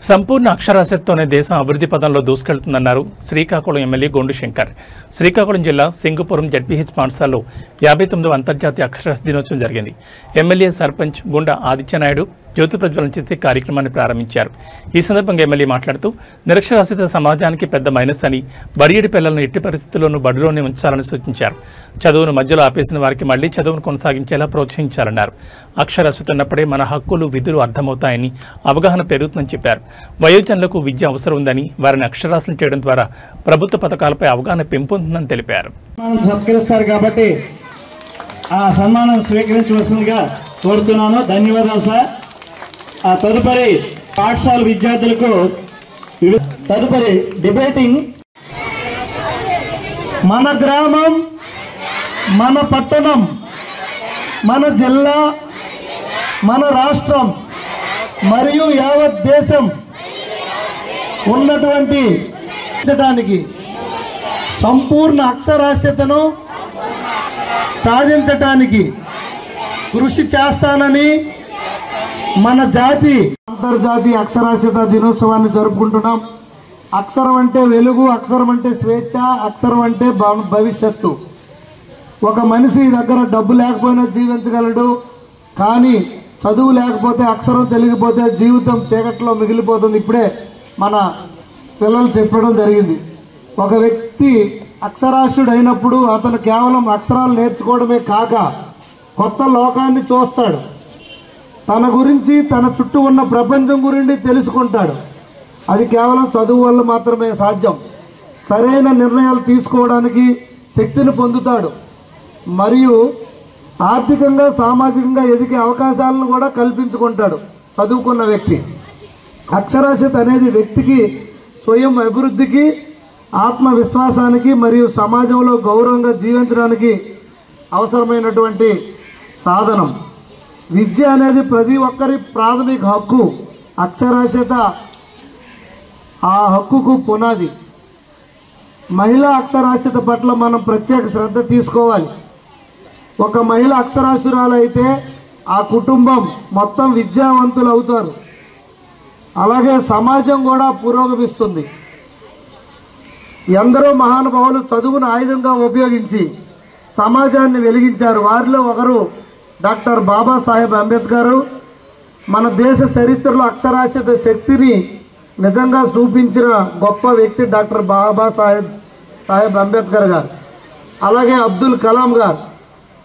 సంపూర్ణ అక్షరాస్యతతోనే దేశం అభివృద్ధి పదంలో దూసుకెళ్తుందన్నారు శ్రీకాకుళం ఎమ్మెల్యే గొండు శంకర్. శ్రీకాకుళం జిల్లా సింగుపురం జడ్పీహెచ్ పాఠశాలలో 59వ అంతర్జాతీయ అక్షరాస్యత దినోత్సవం జరిగింది. ఎమ్మెల్యే సర్పంచ్ గుండా ఆదిత్యనాయుడు జ్యోతి ప్రజ్వలన చేసి కార్యక్రమాన్ని ప్రారంభించారు. ఈ సందర్భంగా ఎమ్మెల్యే మాట్లాడుతూ నిరక్షరాస్యత సమాజానికి పెద్ద మైనస్ అని, బడియేడి పిల్లలను ఎట్టి పరిస్థితుల్లోనూ బడిలోనే ఉంచాలని సూచించారు. చదువును మధ్యలో ఆపేసిన వారికి మళ్లీ చదువును కొనసాగించేలా ప్రోత్సహించాలన్నారు. అక్షరాస్యత ఉన్నప్పుడే మన హక్కులు విధులు అర్థమవుతాయని, అవగాహన పెరుగుతుందని చెప్పారు. వయోజనులకు విద్య అవసరం ఉందని, వారిని అక్షరాస్యం చేయడం ద్వారా ప్రభుత్వ పథకాలపై అవగాహన పెంపొందుతుందని తెలిపారు. కాబట్టి ఆ సన్మానం స్వీకరించవలసిందిగా కోరుతున్నాను. ధన్యవాదాలు సార్. తదుపరి పాఠశాల విద్యార్థులకు తదుపరి డిబేటింగ్. మన గ్రామం, మన పట్టణం, మన జిల్లా, మన రాష్ట్రం మరియు యావత్ దేశం ఉన్నటువంటి సంపూర్ణ అక్షరాస్యతను సాధించటానికి కృషి చేస్తానని మన జాతి అంతర్జాతీయ అక్షరాస్యత దినోత్సవాన్ని జరుపుకుంటున్నాం. అక్షరం అంటే వెలుగు, అక్షరం అంటే స్వేచ్ఛ, అక్షరం అంటే భవిష్యత్తు. ఒక మనిషి దగ్గర డబ్బు లేకపోయినా జీవించగలడు, కానీ చదువు లేకపోతే, అక్షరం తెలియకపోతే జీవితం చీకట్లో మిగిలిపోతుంది. ఇప్పుడే మన పిల్లలు చెప్పడం జరిగింది. ఒక వ్యక్తి అక్షరాస్యుడు అయినప్పుడు అతను కేవలం అక్షరాలు నేర్చుకోవడమే కాక కొత్త లోకాన్ని చూస్తాడు. తన గురించి, తన చుట్టూ ఉన్న ప్రపంచం గురించి తెలుసుకుంటాడు. అది కేవలం చదువు వల్ల మాత్రమే సాధ్యం. సరైన నిర్ణయాలు తీసుకోవడానికి శక్తిని పొందుతాడు. మరియు ఆర్థికంగా, సామాజికంగా ఎదిగే అవకాశాలను కూడా కల్పించుకుంటాడు చదువుకున్న వ్యక్తి. అక్షరాస్యత అనేది వ్యక్తికి స్వయం అభివృద్ధికి, ఆత్మవిశ్వాసానికి మరియు సమాజంలో గౌరవంగా జీవించడానికి అవసరమైనటువంటి సాధనం. విద్య అనేది ప్రతి ఒక్కరి ప్రాథమిక హక్కు. అక్షరాస్యత ఆ హక్కుకు పునాది. మహిళా అక్షరాస్యత పట్ల మనం ప్రత్యేక శ్రద్ధ తీసుకోవాలి. ఒక మహిళ అక్షరాస్యురాలు అయితే ఆ కుటుంబం మొత్తం విద్యావంతులు అవుతారు. అలాగే సమాజం కూడా పురోగమిస్తుంది. ఎందరో మహానుభావులు చదువును ఆయుధంగా ఉపయోగించి సమాజాన్ని వెలిగించారు. వారిలో ఒకరు డాక్టర్ బాబాసాహెబ్ అంబేద్కర్. మన దేశ చరిత్రలో అక్షరాస్యత శక్తిని నిజంగా చూపించిన గొప్ప వ్యక్తి డాక్టర్ బాబాసాహెబ్ అంబేద్కర్ గారు. అలాగే అబ్దుల్ కలాం గారు.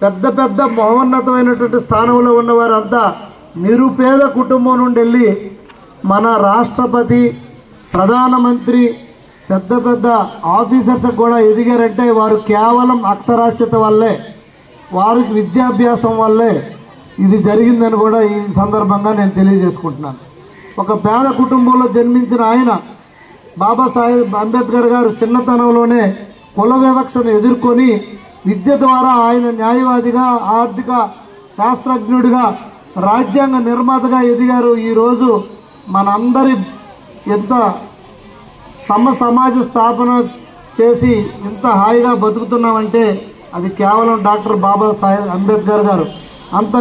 పెద్ద పెద్ద మహోన్నతమైనటువంటి స్థానంలో ఉన్నవారంతా నిరుపేద కుటుంబం నుండి వెళ్ళి మన రాష్ట్రపతి, ప్రధానమంత్రి, పెద్ద పెద్ద ఆఫీసర్స్ కూడా ఎదిగారంటే వారు కేవలం అక్షరాస్యత వల్లే, వారికి విద్యాభ్యాసం వల్లే ఇది జరిగిందని కూడా ఈ సందర్భంగా నేను తెలియజేసుకుంటున్నాను. ఒక పేద కుటుంబంలో జన్మించిన ఆయన బాబాసాహెబ్ అంబేద్కర్ గారు చిన్నతనంలోనే కుల వివక్షను ఎదుర్కొని విద్య ద్వారా ఆయన న్యాయవాదిగా, ఆర్థిక శాస్త్రజ్ఞుడిగా, రాజ్యాంగ నిర్మాతగా ఎదిగారు. ఈరోజు మనందరి ఎంత సమాజ స్థాపన చేసి ఇంత హాయిగా బతుకుతున్నామంటే అది కేవలం డాక్టర్ బాబాసాహెబ్ అంబేద్కర్ గారు. అంత